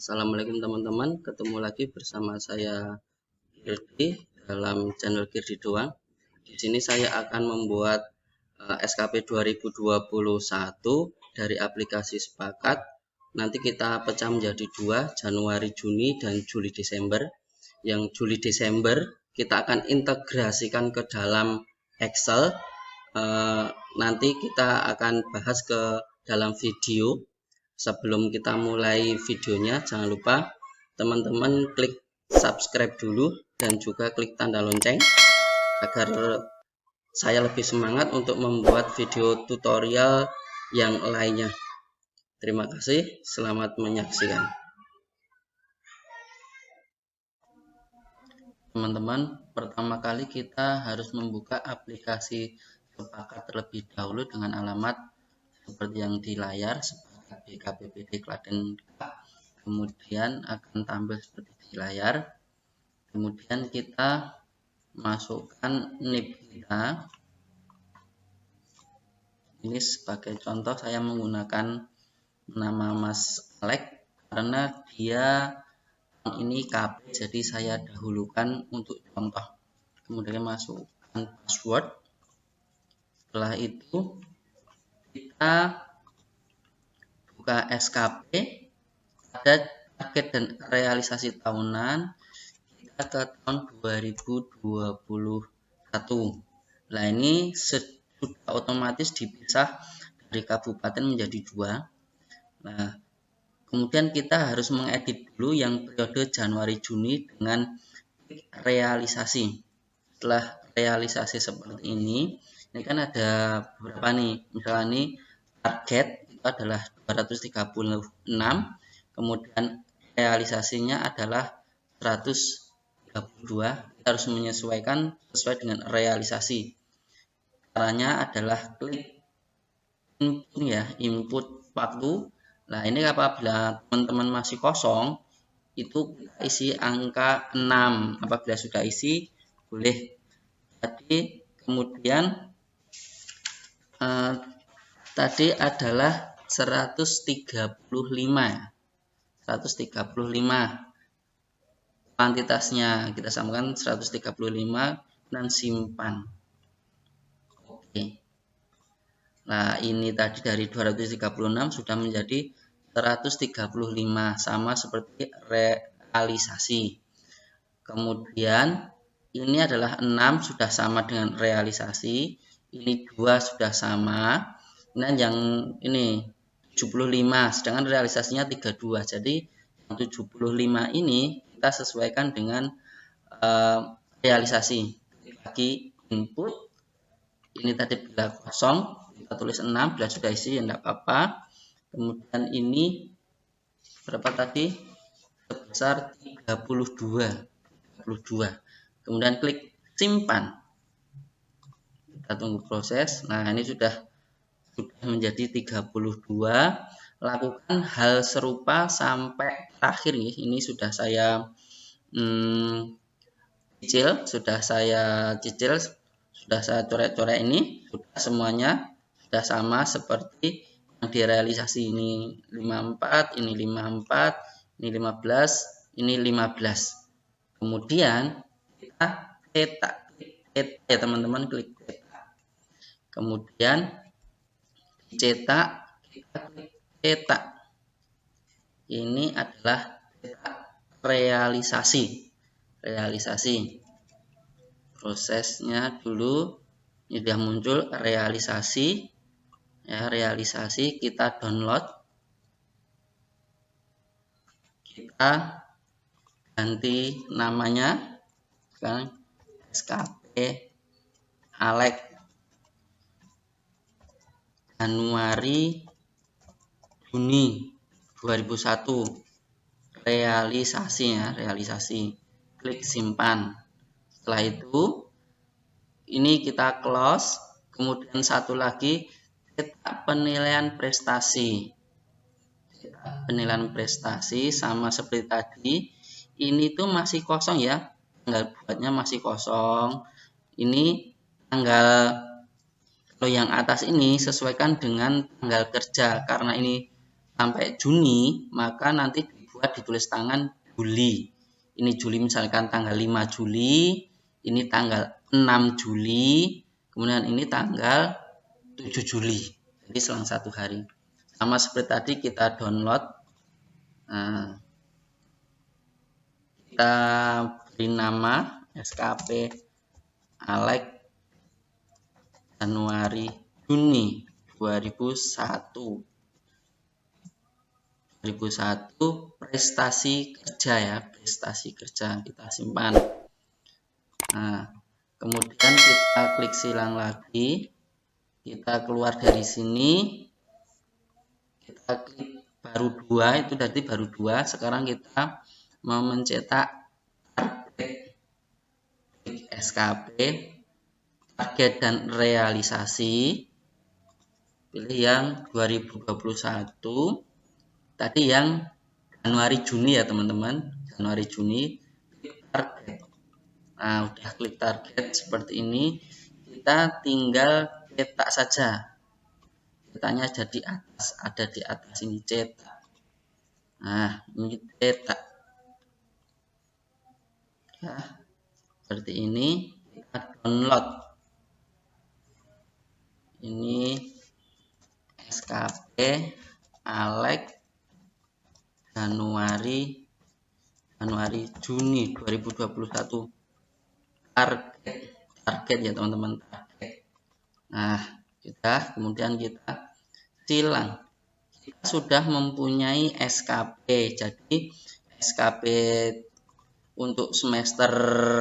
Assalamualaikum teman-teman, ketemu lagi bersama saya Girdi dalam channel Girdi Doang. Di sini saya akan membuat SKP 2021 dari aplikasi Sepakat. Nanti kita pecah menjadi dua, Januari, Juni, dan Juli, Desember. Yang Juli, Desember kita akan integrasikan ke dalam Excel. Nanti kita akan bahas ke dalam video. Sebelum kita mulai videonya, jangan lupa teman-teman klik subscribe dulu dan juga klik tanda lonceng agar saya lebih semangat untuk membuat video tutorial yang lainnya. Terima kasih, selamat menyaksikan. Teman-teman, pertama kali kita harus membuka aplikasi Sepakat terlebih dahulu dengan alamat seperti yang di layar, Sepakat BKPBD Klaten. Kemudian akan tampil seperti di layar. Kemudian kita masukkan NIP kita. Ini sebagai contoh saya menggunakan nama Mas Alek karena dia ini KP, jadi saya dahulukan untuk contoh. Kemudian masukkan password. Setelah itu kita buka SKP. Ada target dan realisasi tahunan kita ke tahun 2021. Nah, ini sudah otomatis dipisah dari kabupaten menjadi dua. Nah, kemudian kita harus mengedit dulu yang periode Januari Juni dengan realisasi. Setelah realisasi seperti ini kan ada beberapa nih. Misalnya ini target itu adalah 236, kemudian realisasinya adalah 132. Kita harus menyesuaikan sesuai dengan realisasi. Caranya adalah klik input ya, input waktu. Nah, ini apabila teman-teman masih kosong, itu kita isi angka 6. Apabila sudah isi, boleh. Jadi kemudian tadi adalah 135. 135 kuantitasnya kita samakan 135 dan simpan. Oke. Nah, ini tadi dari 236 sudah menjadi 135, sama seperti realisasi. Kemudian ini adalah 6 sudah sama dengan realisasi, ini 2 sudah sama. Nah, yang ini 75, sedangkan realisasinya 32. Jadi yang 75 ini kita sesuaikan dengan realisasi. Lagi input, ini tadi bila kosong kita tulis 6, bila sudah isi ya tidak apa-apa. Kemudian ini berapa tadi? Sebesar 32. Kemudian klik simpan. Kita tunggu proses. Nah, ini sudah menjadi 32. Lakukan hal serupa sampai akhir nih. Ini sudah saya cicil, sudah saya coret-coret. Ini sudah semuanya sudah sama seperti yang direalisasi. Ini 54, ini 54, ini 15, ini 15. Kemudian kita cetak, ya teman-teman, klik cetak. Kemudian dicetak, kita klik cetak. Ini adalah cetak realisasi. Prosesnya dulu ini sudah muncul realisasi. Ya, realisasi kita download. Kita ganti namanya sekarang SKP Alek Januari Juni 2001. Realisasi. Klik simpan. Setelah itu ini kita close. Kemudian satu lagi, cetak penilaian prestasi. Penilaian prestasi sama seperti tadi. Ini tuh masih kosong ya, tanggal buatnya masih kosong. Ini tanggal, kalau yang atas ini sesuaikan dengan tanggal kerja, karena ini sampai Juni, maka nanti 2022 ditulis tangan Juli. Ini Juli, misalkan tanggal 5 Juli, ini tanggal 6 Juli, kemudian ini tanggal 7 Juli. Jadi selang 1 hari. Sama seperti tadi kita download. Nah, kita beri nama SKP Alex Januari Juni 2001 prestasi kerja ya, prestasi kerja kita simpan. Nah, kemudian kita klik silang lagi, kita keluar dari sini, kita klik baru 2, itu tadi baru 2. Sekarang kita mau mencetak target, klik SKP target dan realisasi, pilih yang 2021. Tadi yang Januari Juni ya teman-teman, Januari Juni, klik target. Nah, udah klik target seperti ini, kita tinggal cetak saja. Cetaknya ada di atas ini, cetak. Nah, ini cetak. Ya, seperti ini, kita download. Ini SKP Alex Januari Juni 2021 target ya teman-teman, target. Nah, kemudian kita silang. Kita sudah mempunyai SKP. Jadi SKP untuk semester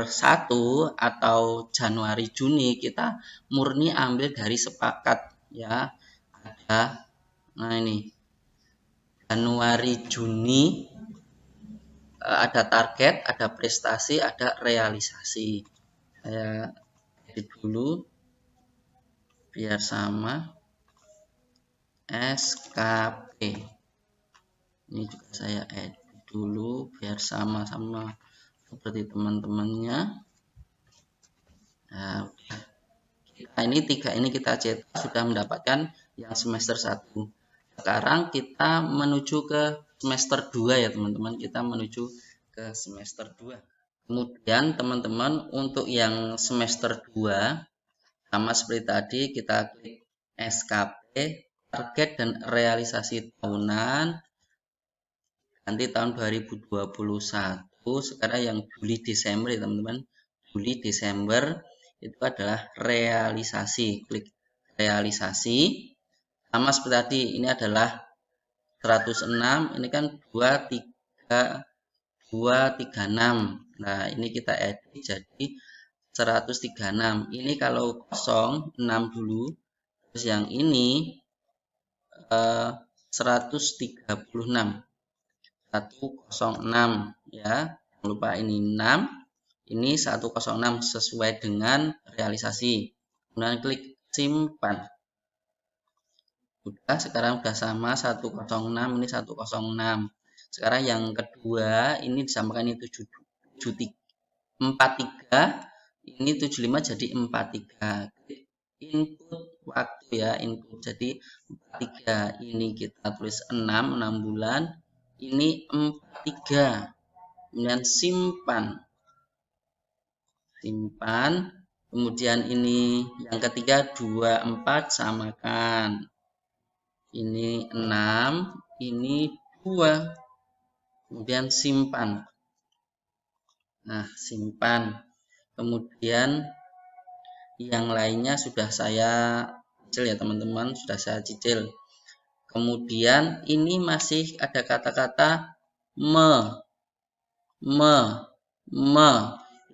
1 atau Januari Juni kita murni ambil dari sepakat ya. Nah ini Januari Juni, ada target, ada prestasi, ada realisasi. Saya edit dulu biar sama. SKP ini juga saya edit dulu biar sama-sama seperti teman-temannya. Nah, ini 3 ini kita cetak sudah mendapatkan yang semester 1. Sekarang kita menuju ke semester 2 ya teman-teman, kita menuju ke semester 2. Kemudian teman-teman untuk yang semester 2 sama seperti tadi, kita klik SKP target dan realisasi tahunan, nanti tahun 2021. Sekarang yang Juli Desember ya teman-teman, Juli Desember itu adalah realisasi, klik realisasi. Sama seperti tadi, ini adalah 106, ini kan 236. Nah, ini kita edit jadi 136. Ini kalau kosong 6 dulu. Terus yang ini 136. 106 ya. Jangan lupa ini 6. Ini 106 sesuai dengan realisasi. Kemudian klik simpan. Udah, sekarang udah sama 106, ini 106. Sekarang yang kedua ini disamakan ini 43, ini 75 jadi 43. Input waktu ya, input jadi 43. Ini kita tulis 6 bulan. Ini 43. Kemudian simpan. Simpan. Kemudian ini yang ketiga 24 samakan. Ini 6, ini 2. Kemudian simpan. Nah, simpan. Kemudian yang lainnya sudah saya cicil ya teman-teman, sudah saya cicil. Kemudian ini masih ada kata-kata me.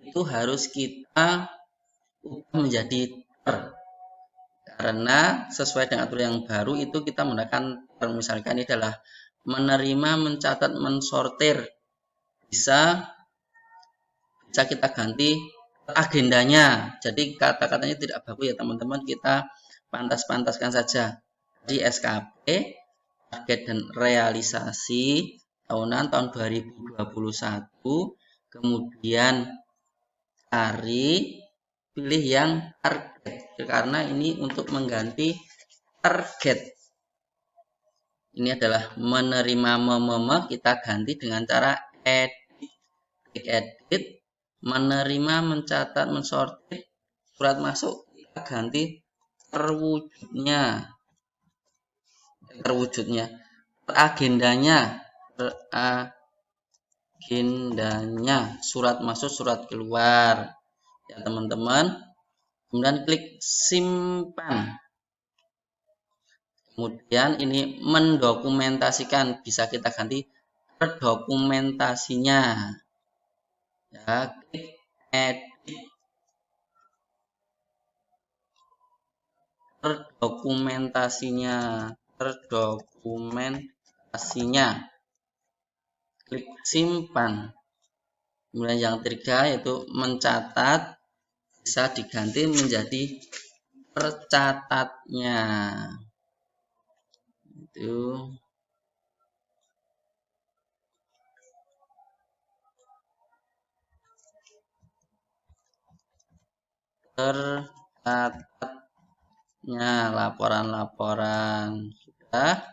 Itu harus kita ubah menjadi ter. Karena sesuai dengan aturan yang baru itu kita menggunakan ter, misalkan ini adalah menerima, mencatat, mensortir. Bisa kita ganti agendanya. Jadi kata-katanya tidak baku ya teman-teman, kita pantas-pantaskan saja. Di SKP target dan realisasi tahunan tahun 2021, kemudian cari, pilih yang target karena ini untuk mengganti target Ini adalah menerima meme, kita ganti dengan cara edit. Klik edit, menerima, mencatat, mensortir, surat masuk, kita ganti terwujudnya. Agendanya, surat masuk, surat keluar. Ya teman-teman, kemudian klik simpan. Kemudian ini mendokumentasikan, bisa kita ganti terdokumentasinya. Ya, klik edit, terdokumentasinya, klik simpan. Kemudian yang ketiga yaitu mencatat, bisa diganti menjadi tercatatnya. Itu tercatatnya, laporan-laporan sudah.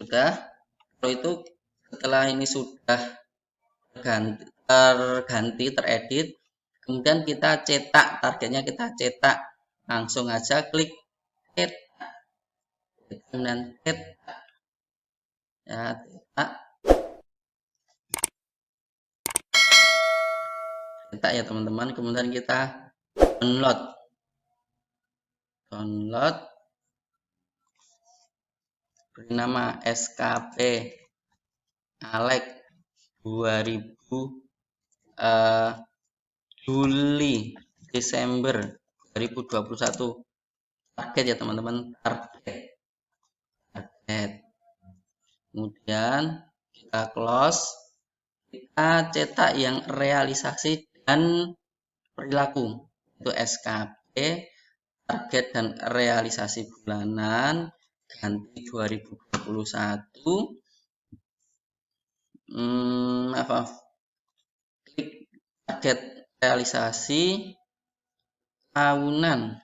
Kalau itu setelah ini sudah terganti, teredit, kemudian kita cetak, targetnya kita cetak, langsung aja klik cetak, kemudian cetak, ya cetak ya teman-teman. Kemudian kita download, beri nama SKP Alex 2000 Juli Desember 2021. Target ya teman-teman, target. Kemudian kita close, kita cetak yang realisasi dan perilaku, itu SKP target dan realisasi bulanan ganti 2021. Klik target realisasi tahunan,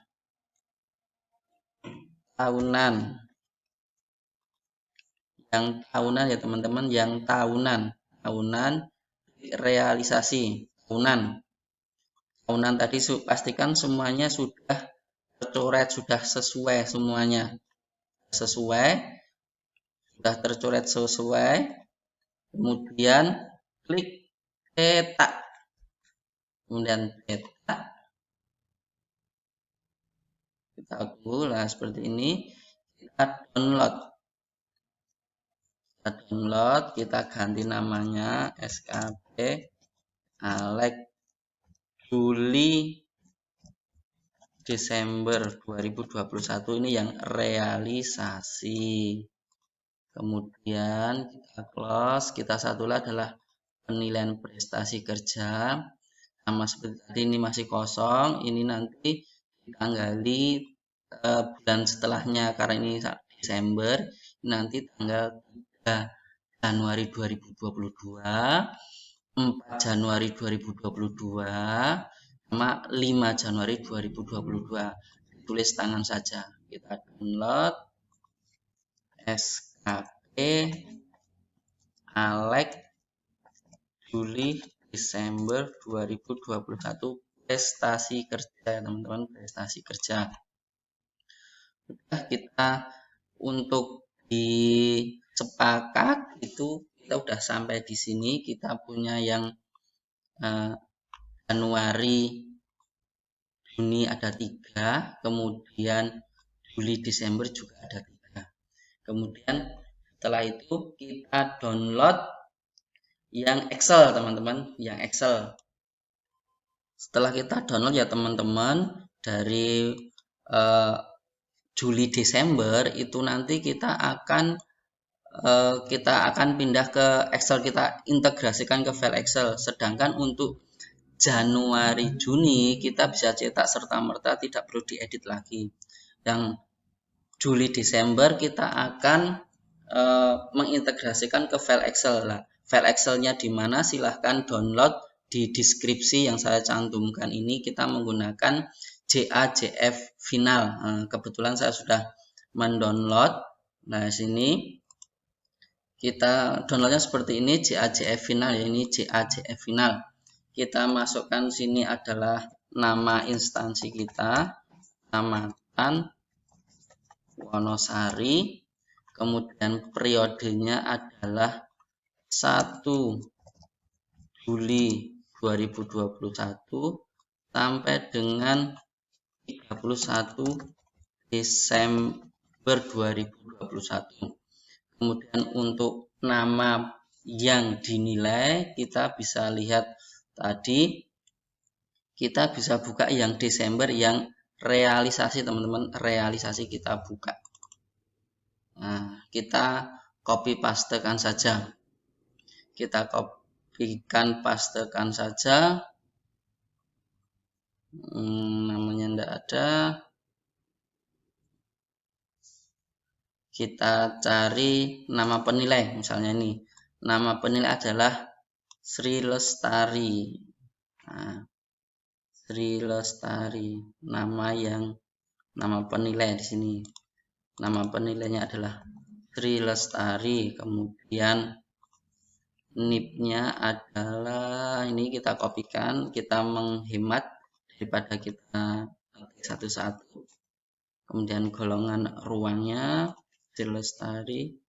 yang tahunan ya teman-teman, yang tahunan realisasi tahunan tadi pastikan semuanya sudah tercoret, sudah sesuai, semuanya sudah tercoret sesuai. Kemudian klik cetak, kemudian cetak, kita tunggu lah seperti ini. Kita download, kita ganti namanya SKP Alex Juli Desember 2021, ini yang realisasi. Kemudian kita close, kita satulah adalah penilaian prestasi kerja, sama seperti tadi, ini masih kosong, ini nanti ditanggali bulan setelahnya, karena ini Desember, nanti tanggal 3 Januari 2022, 4 Januari 2022, sama 5 Januari 2022. Tulis tangan saja. Kita download SKP Alex Juli Desember 2021 prestasi kerja, teman-teman, prestasi kerja. Sudah, kita untuk di sepakat itu kita udah sampai di sini. Kita punya yang Januari, Juni ada 3, kemudian Juli, Desember juga ada 3. Kemudian setelah itu kita download yang Excel, teman-teman, yang Excel. Setelah kita download ya teman-teman, dari Juli Desember itu nanti kita akan pindah ke Excel, kita integrasikan ke file Excel. Sedangkan untuk Januari Juni kita bisa cetak serta-merta, tidak perlu diedit lagi. Yang Juli Desember kita akan mengintegrasikan ke file Excel. Nah, file Excelnya di mana? Silahkan download di deskripsi yang saya cantumkan ini. Kita menggunakan JAJF final. Kebetulan saya sudah mendownload Nah, sini kita downloadnya seperti ini, JAJF final ya, ini JAJF final. Kita masukkan sini adalah nama instansi kita, Kecamatan Wonosari, kemudian periodenya adalah 1 Juli 2021 sampai dengan 31 Desember 2021. Kemudian untuk nama yang dinilai kita bisa lihat tadi, kita bisa buka yang Desember yang realisasi, teman-teman, realisasi kita buka. Nah, kita copy pastekan saja. Kita kopikan pastekan saja. Namanya tidak ada. Kita cari nama penilai, misalnya ini. Nama penilai adalah Sri Lestari. Nah, Sri Lestari, nama penilai di sini. Nama penilainya adalah Sri Lestari. Kemudian NIP-nya adalah ini, kita kopikan, kita menghemat daripada kita ketik satu-satu. Kemudian golongan ruangnya Sri Lestari,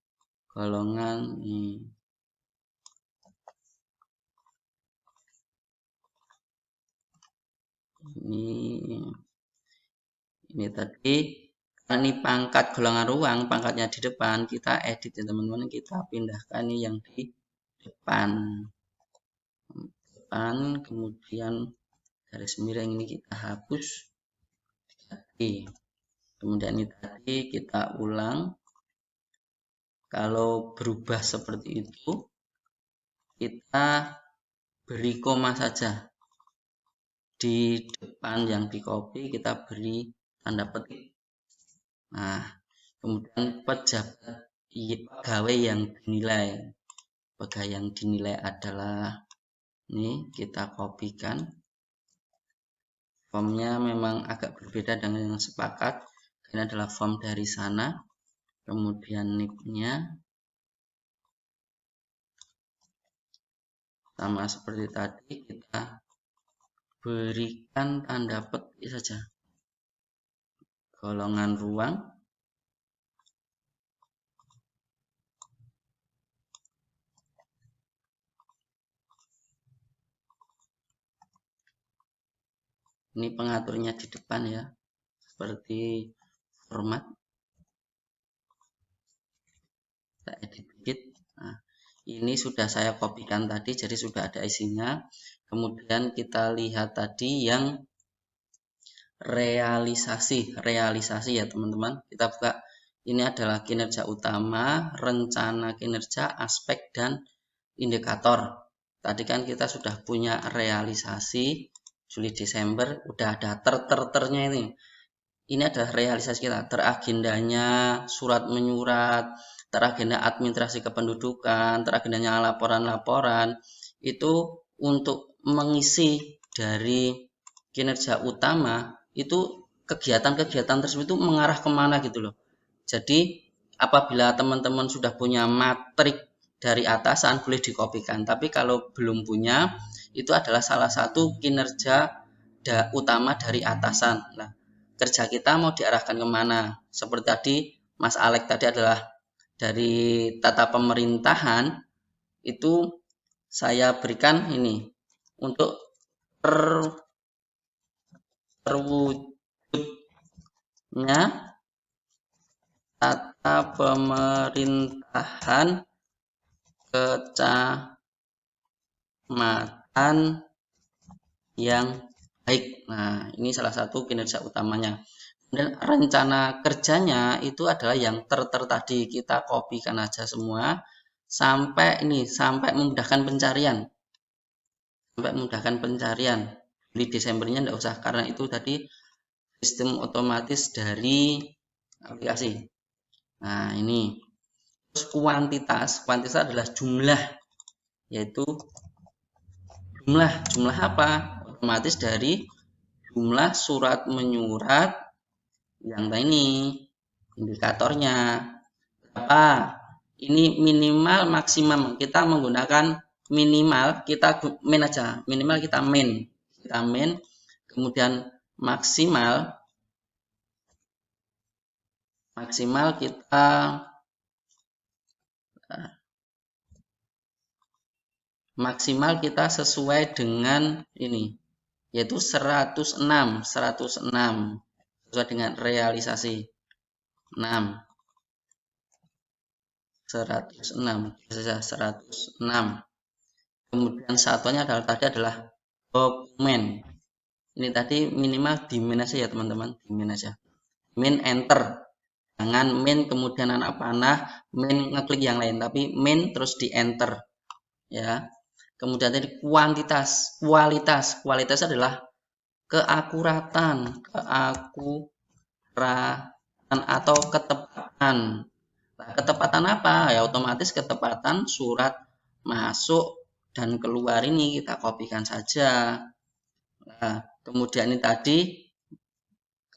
golongan ini. Ini tadi, karena ini pangkat golongan ruang, pangkatnya di depan, kita edit ya teman-teman, kita pindahkan ini yang di depan, kemudian garis miring ini kita hapus. Kemudian ini tadi kita ulang. Kalau berubah seperti itu, kita beri koma saja. Di depan yang di copy kita beri tanda petik. Nah, kemudian pegawai yang dinilai. Pegawai yang dinilai adalah ini, kita kopikan. Formnya memang agak berbeda dengan yang sepakat. Ini adalah form dari sana. Kemudian NIP-nya sama seperti tadi, kita berikan tanda petik saja. Golongan ruang, ini pengaturnya di depan ya, seperti format. Kita edit dikit. Nah, ini sudah saya kopikan tadi, jadi sudah ada isinya. Kemudian kita lihat tadi yang realisasi ya teman-teman. Kita buka, ini adalah kinerja utama, rencana kinerja, aspek, dan indikator. Tadi kan kita sudah punya realisasi Juli Desember, udah ada terternya ini. Ini adalah realisasi kita, teragendanya surat menyurat, teragenda administrasi kependudukan, teragendanya laporan-laporan. Itu untuk mengisi dari kinerja utama, itu kegiatan-kegiatan tersebut itu mengarah kemana gitu loh. Jadi apabila teman-teman sudah punya matrik dari atasan, boleh dikopikan. Tapi kalau belum punya, itu adalah salah satu kinerja utama dari atasan. Nah, kerja kita mau diarahkan kemana? Seperti tadi Mas Alek tadi adalah dari tata pemerintahan, itu saya berikan ini untuk terwujudnya tata pemerintahan kecamatan yang baik. Nah, ini salah satu kinerja utamanya. Dan rencana kerjanya itu adalah yang tadi, kita kopikan aja semua sampai ini, sampai memudahkan pencarian. Di Desembernya enggak usah, karena itu tadi sistem otomatis dari aplikasi. Nah, ini. Terus kuantitas adalah jumlah, yaitu jumlah apa? Otomatis dari jumlah surat menyurat yang ini indikatornya. apa? Ini minimal maksimum. Kita menggunakan minimal, kita min aja. Minimal kita min. Kita min. Kemudian maksimal kita sesuai dengan ini, yaitu 106 sesuai dengan realisasi 6 106 kemudian satuannya adalah dokumen. Ini tadi minimal di min aja ya teman-teman, di min aja, min enter, jangan min kemudian anak panah min ngeklik yang lain, tapi min terus di enter ya. Kemudian tadi kualitas adalah keakuratan atau ketepatan. Nah, ketepatan apa? Ya otomatis ketepatan surat masuk dan keluar ini kita kopikan saja. Nah, kemudian ini tadi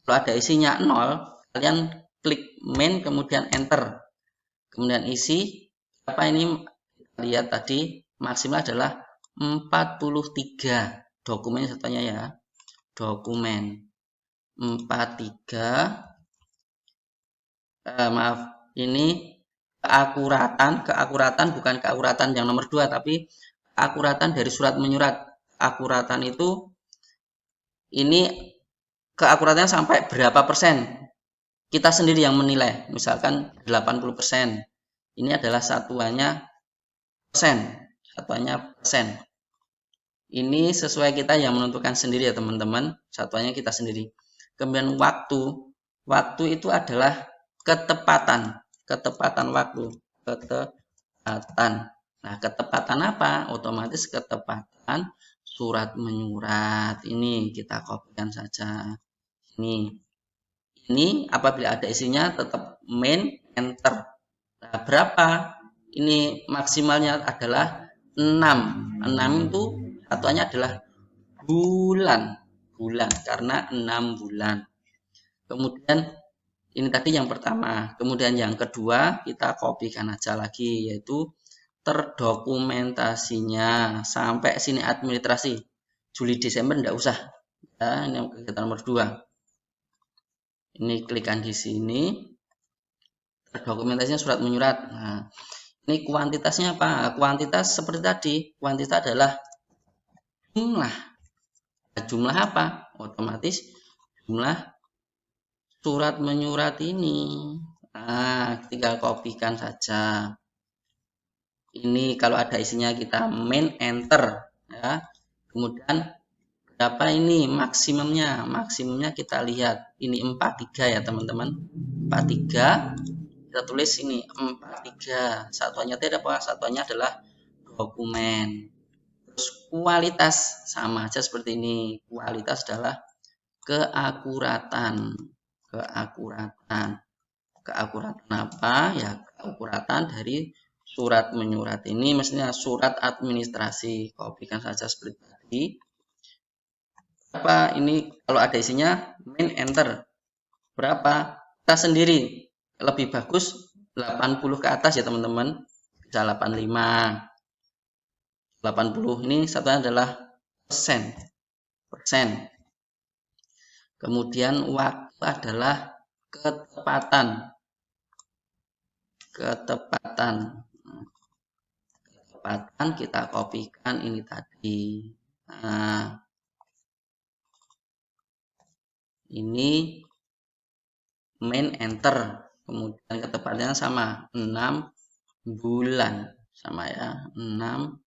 kalau ada isinya 0, kalian klik min kemudian enter. Kemudian isi apa ini? Lihat tadi maksimal adalah 43. Dokumen satunya ya. Dokumen 43. Maaf, ini keakuratan bukan keakuratan yang nomor 2, tapi keakuratan dari surat menyurat. Keakuratan itu ini keakuratannya sampai berapa persen? Kita sendiri yang menilai. Misalkan 80%. Ini adalah satuannya persen. Ini sesuai kita yang menentukan sendiri ya teman-teman. Satuannya kita sendiri. Kemudian waktu itu adalah ketepatan waktu, ketepatan. Nah, ketepatan apa? Otomatis ketepatan surat menyurat. Ini kita kopikan saja. Ini apabila ada isinya tetap min enter. Nah, berapa? Ini maksimalnya adalah 6. 6 itu satuannya adalah bulan karena 6 bulan. Kemudian ini tadi yang pertama. Kemudian yang kedua kita kopikan aja lagi, yaitu terdokumentasinya sampai sini administrasi. Juli Desember enggak usah. Ya, ini kegiatan nomor 2. Ini klikkan di sini. Terdokumentasinya surat menyurat. Nah, ini kuantitasnya apa? Kuantitas seperti tadi. Kuantitas adalah jumlah. Jumlah apa? Otomatis jumlah surat menyurat ini. Nah, tinggal kopikan saja. Ini kalau ada isinya kita min enter ya. Kemudian berapa ini maksimumnya? Maksimumnya kita lihat. Ini 43 ya, teman-teman. 43. Kita tulis ini 43. Satuannya tidak apa? Satuannya adalah dokumen. Terus kualitas sama aja seperti ini. Kualitas adalah keakuratan. Keakuratan apa? Ya, keakuratan dari surat menyurat ini mestinya surat administrasi. Kopikan saja seperti tadi. Berapa ini kalau ada isinya min enter. Berapa? Kita sendiri lebih bagus 80 ke atas ya teman-teman. Bisa 85. 80 ini satunya adalah persen. Kemudian waktu adalah ketepatan kita kopikan ini tadi. Nah, ini min enter, kemudian ketepatannya sama 6 bulan sama ya, 6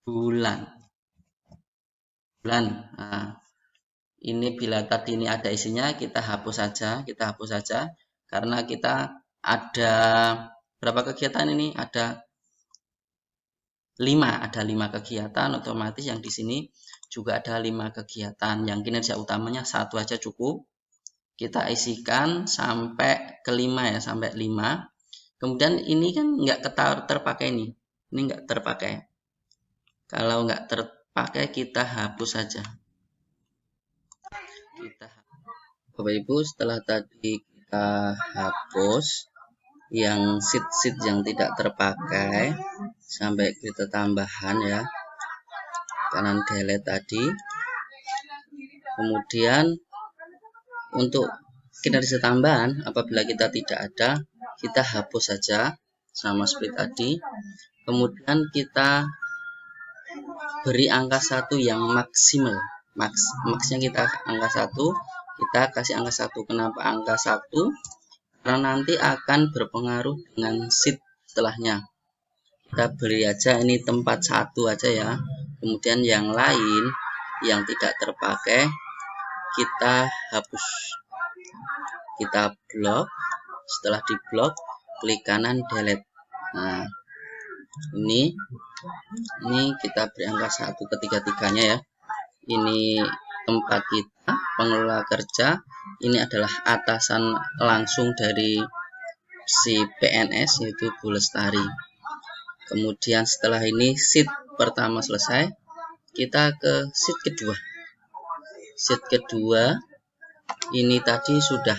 bulan. Nah, ini bila tadi ini ada isinya kita hapus saja karena kita ada berapa kegiatan ini? Ada 5 kegiatan, otomatis yang di sini juga ada 5 kegiatan. Yang kinerja utamanya 1 aja cukup. Kita isikan sampai ke 5 ya, sampai 5. Kemudian ini kan nggak terpakai nih. Ini nggak terpakai. Kalau nggak terpakai kita hapus saja. Bapak Ibu, setelah tadi kita hapus, yang sheet yang tidak terpakai sampai kita tambahan ya, kanan delete tadi. Kemudian untuk kinerja tambahan, apabila kita tidak ada, kita hapus saja sama seperti tadi. Kemudian kita beri angka 1 yang maksimal. Maksnya kita angka 1, kita kasih angka 1. Kenapa angka 1? Karena nanti akan berpengaruh dengan sheet setelahnya. Kita beri aja ini tempat 1 aja ya. Kemudian yang lain yang tidak terpakai kita hapus. Kita blok. Setelah di blok, klik kanan delete. Nah, ini kita beri angka 1 ketiga-tiganya ya. Ini tempat kita, pengelola kerja. Ini adalah atasan langsung dari si PNS, yaitu Bu Lestari. Kemudian setelah ini sheet pertama selesai, kita ke sheet kedua. Sheet kedua ini tadi sudah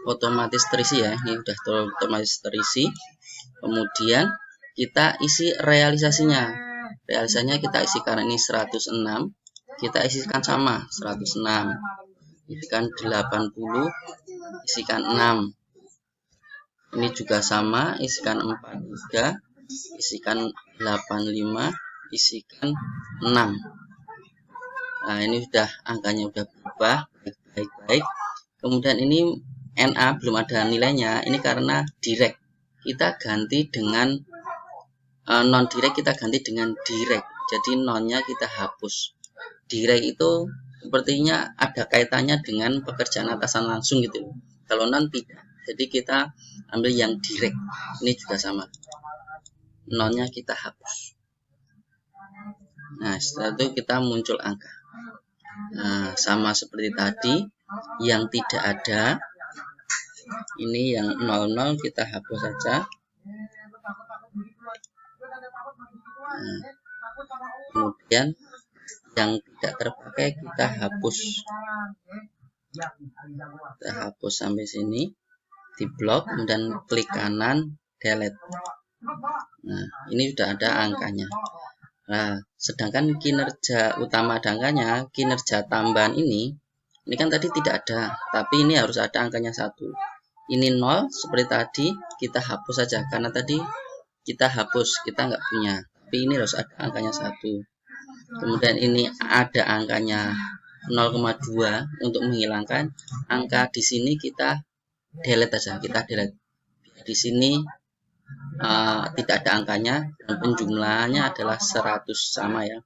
otomatis terisi ya, ini sudah otomatis terisi. Kemudian kita isi realisasinya. Realisasinya kita isi, karena ini 106, kita isikan sama 106. Isikan 80, isikan 6. Ini juga sama, isikan 43, isikan 85, isikan 6. Nah, ini sudah angkanya sudah berubah baik-baik. Kemudian ini NA belum ada nilainya, ini karena direct. Kita ganti dengan non direct, kita ganti dengan direct. Jadi nonnya kita hapus. Direct itu sepertinya ada kaitannya dengan pekerjaan atasan langsung gitu. Kalau non tidak. Jadi kita ambil yang direct. Ini juga sama. Nonnya kita hapus. Nah, setelah itu kita muncul angka. Nah, sama seperti tadi, yang tidak ada, ini yang 00 kita hapus saja. Nah, kemudian yang tidak terpakai kita hapus. Kita hapus sampai sini, di blok, kemudian klik kanan delete. Nah, ini sudah ada angkanya. Nah, sedangkan kinerja utama ada angkanya, kinerja tambahan ini kan tadi tidak ada, tapi ini harus ada angkanya 1. Ini 0 seperti tadi, kita hapus saja karena tadi kita hapus, kita nggak punya. Tapi ini harus ada angkanya 1. Kemudian ini ada angkanya 0,2 untuk menghilangkan angka di sini, kita delete saja, kita delete. Di sini tidak ada angkanya dan penjumlahannya adalah 100 sama ya.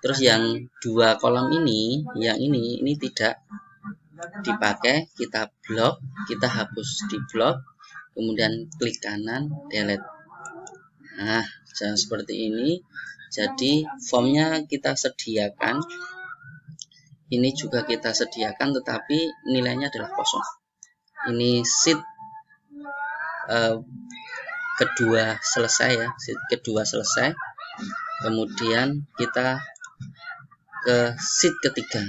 Terus yang dua kolom ini, yang ini tidak dipakai, kita blok, kita hapus di blok, kemudian klik kanan delete. Nah, jangan seperti ini. Jadi formnya kita sediakan, ini juga kita sediakan, tetapi nilainya adalah kosong. Ini sheet kedua selesai ya, sheet kedua selesai. Kemudian kita ke sheet ketiga.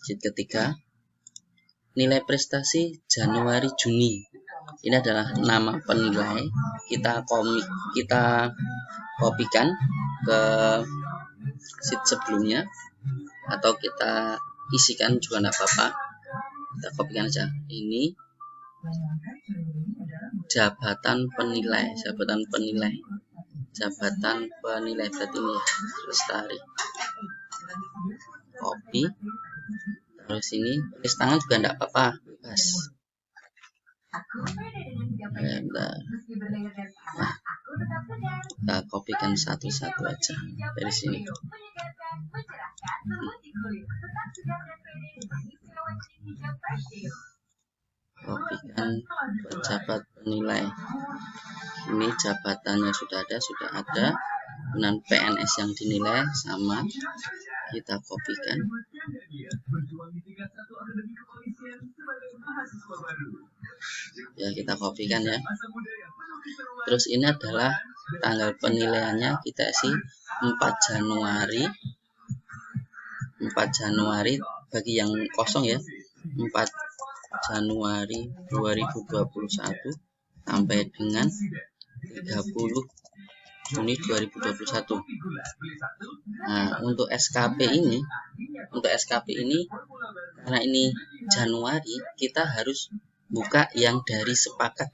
Sheet ketiga, nilai prestasi Januari Juni. Ini adalah nama penilai. Kita kopikan ke sheet sebelumnya, atau kita isikan juga tidak apa-apa. Kita kopikan aja. Ini jabatan penilai berarti ini Lestari. Copy. Terus ini tulis tangan juga tidak apa-apa, bebas. Nah, kita kopikan satu-satu aja dari sini. Kopikan pejabat penilai. Ini jabatannya sudah ada, dengan PNS yang dinilai sama, kita kopikan. Ya, kita kopikan ya. Terus ini adalah tanggal penilaiannya, kita isi 4 Januari bagi yang kosong ya, 4 Januari 2021 sampai dengan 30 Juni 2021. Nah, untuk SKP ini karena ini Januari, kita harus buka yang dari sepakat.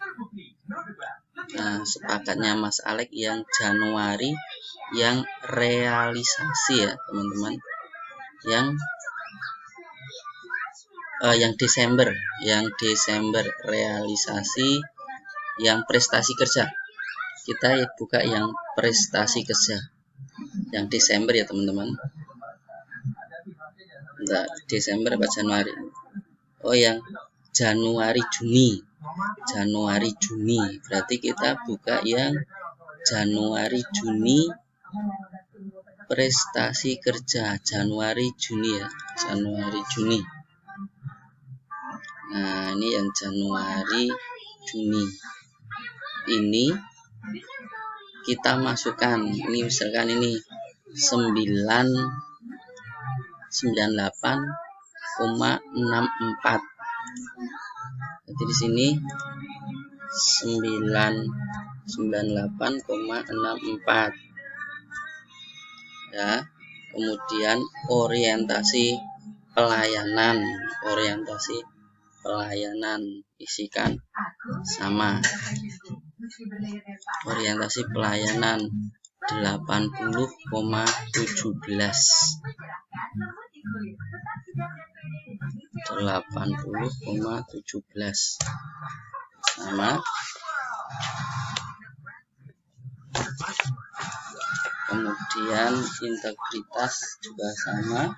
Nah, sepakatnya Mas Alex yang Januari, yang realisasi ya teman-teman, yang Desember realisasi, yang prestasi kerja. Kita buka yang prestasi kerja yang Desember ya teman-teman. Enggak, Desember apa Januari? Oh, yang Januari Juni. Berarti kita buka yang Januari Juni prestasi kerja. Januari Juni. Nah, ini yang Januari Juni. Ini kita masukkan, ini misalkan ini 98,64. Jadi di sini 98,64 ya. Kemudian orientasi pelayanan isikan sama. Orientasi pelayanan 80,17 sama. Kemudian integritas juga sama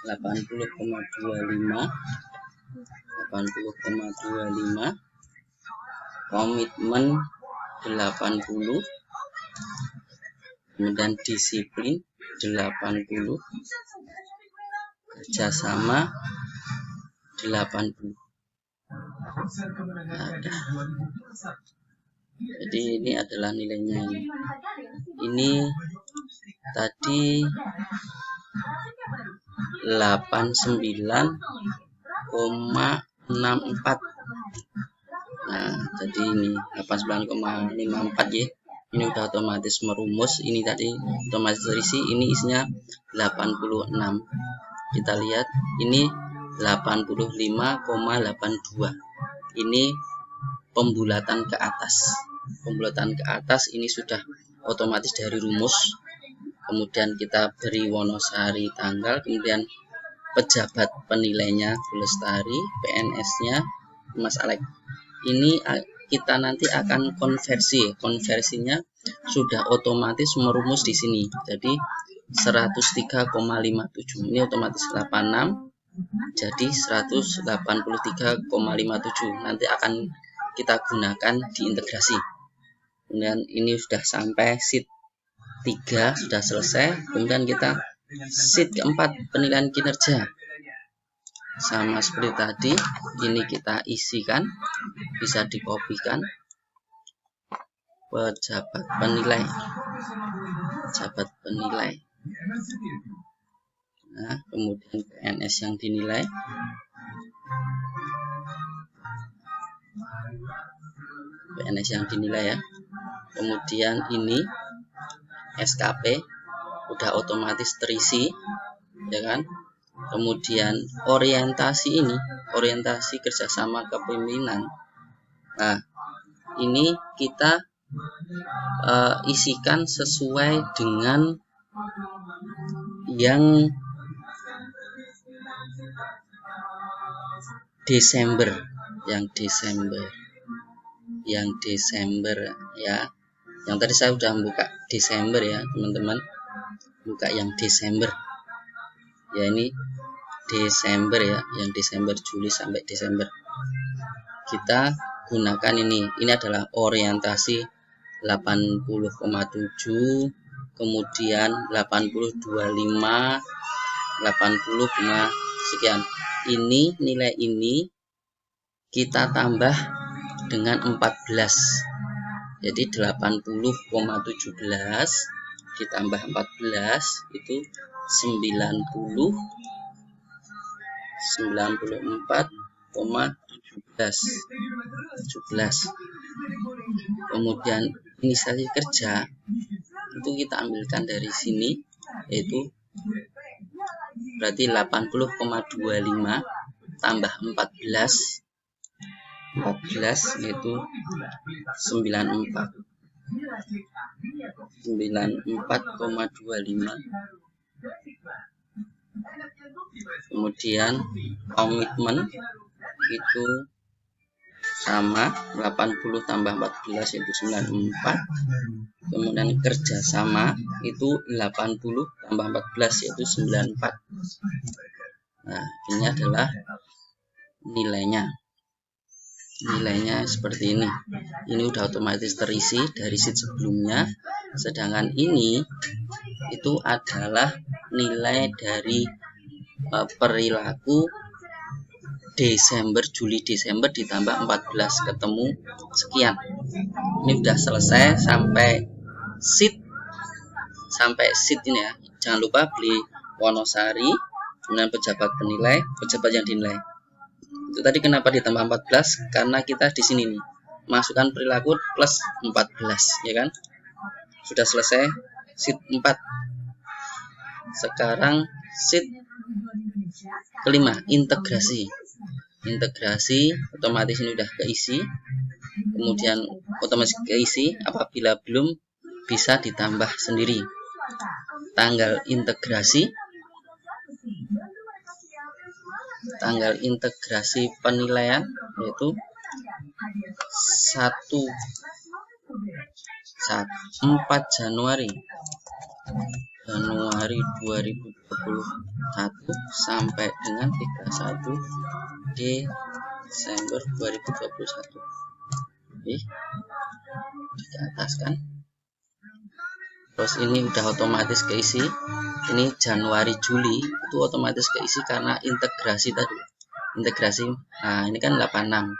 80,25, komitmen 80, kemudian disiplin 80, kerjasama 80. Jadi ini adalah nilainya. Ini tadi 89,64. Nah, jadi ini 89,54 ya. Ini udah otomatis merumus. Ini tadi otomatis terisi. Ini isinya 86. Kita lihat ini 85,82. Ini pembulatan ke atas. Ini sudah otomatis dari rumus. Kemudian kita beri Wonosari tanggal, kemudian pejabat penilainya Bu Lestari, PNS-nya Mas Alex. Ini kita nanti akan konversinya sudah otomatis merumus di sini. Jadi 103,57 ini otomatis 86 jadi 183,57. Nanti akan kita gunakan di integrasi. Kemudian ini sudah sampai sheet 3 sudah selesai. Kemudian kita sheet keempat, penilaian kinerja. Sama seperti tadi, ini kita isikan, bisa dikopikan. Pejabat penilai. Nah, kemudian PNS yang dinilai. Ya. Kemudian ini SKP udah otomatis terisi, ya kan? Kemudian orientasi kerjasama kepemimpinan. Nah, ini kita isikan sesuai dengan yang Desember ya. Yang tadi saya sudah buka Desember ya teman-teman, buka yang Desember ya. Ini Desember ya, yang Desember, Juli sampai Desember. Kita gunakan ini adalah orientasi 80,7, kemudian 80,25, 80, sekian. Ini nilai ini kita tambah dengan 14. Jadi 80,17 ditambah 14 itu 94,17. 17,17. Kemudian inisiasi kerja itu kita ambilkan dari sini, yaitu berarti 80,25 tambah 14 yaitu 94,25. Kemudian komitmen itu sama, 80 tambah 14 yaitu 94. Kemudian kerjasama itu 80 tambah 14 yaitu 94. Nah, ini adalah nilainya seperti ini. Ini udah otomatis terisi dari sheet sebelumnya. Sedangkan ini itu adalah nilai dari perilaku Juli Desember ditambah 14 ketemu sekian. Ini udah selesai sampai sheet ini ya. Jangan lupa beli Wonosari, kemudian pejabat yang dinilai. Itu tadi kenapa ditambah 14? Karena kita di sini nih masukkan perilaku plus 14, ya kan? Sudah selesai sheet 4. Sekarang sheet kelima, integrasi otomatis ini udah keisi. Kemudian otomatis keisi, apabila belum bisa ditambah sendiri. Tanggal integrasi penilaian yaitu 4 Januari 2021 sampai dengan 31 Desember 2021. Oke, di atas kan. Terus ini udah otomatis keisi. Ini Januari Juli itu otomatis keisi karena integrasi tadi. Nah, ini kan 86.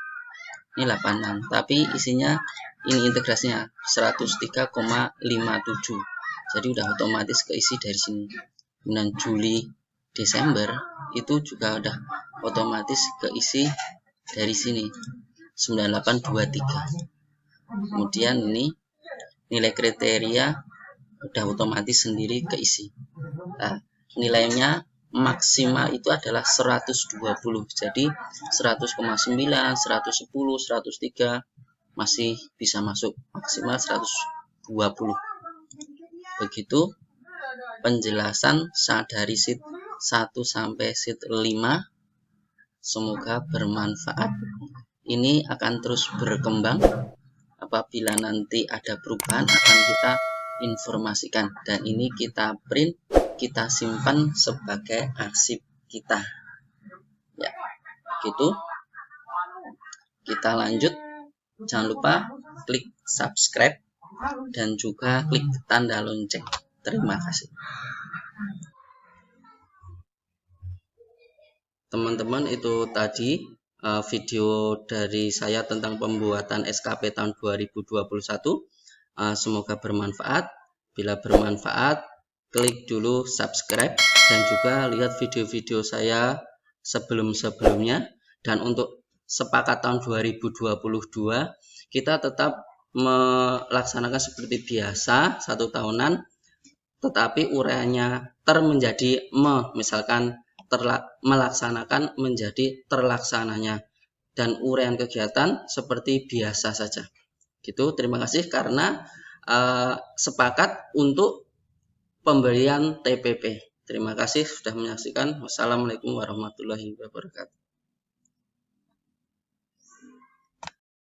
Ini 86, tapi isinya ini integrasinya 103,57. Jadi udah otomatis keisi dari sini. Kemudian Juli Desember itu juga udah otomatis keisi dari sini 9823. Kemudian ini nilai kriteria udah otomatis sendiri keisi. Nah, nilainya maksimal itu adalah 120. Jadi 100,9, 110, 103 masih bisa masuk, maksimal 120. Begitu penjelasan dari sheet 1 sampai sheet 5. Semoga bermanfaat. Ini akan terus berkembang. Apabila nanti ada perubahan akan kita informasikan, dan ini kita print, kita simpan sebagai arsip kita. Ya, gitu. Kita lanjut. Jangan lupa klik subscribe dan juga klik tanda lonceng. Terima kasih. Teman-teman, itu tadi video dari saya tentang pembuatan SKP tahun 2021. Semoga bermanfaat. Bila bermanfaat, klik dulu subscribe dan juga lihat video-video saya sebelum-sebelumnya. Dan untuk sepakat tahun 2022, kita tetap melaksanakan seperti biasa 1 tahunan, tetapi uraiannya ter menjadi misalkan melaksanakan menjadi terlaksananya, dan uraian kegiatan seperti biasa saja. Gitu. Terima kasih karena sepakat untuk pemberian TPP. Terima kasih sudah menyaksikan. Wassalamualaikum warahmatullahi wabarakatuh.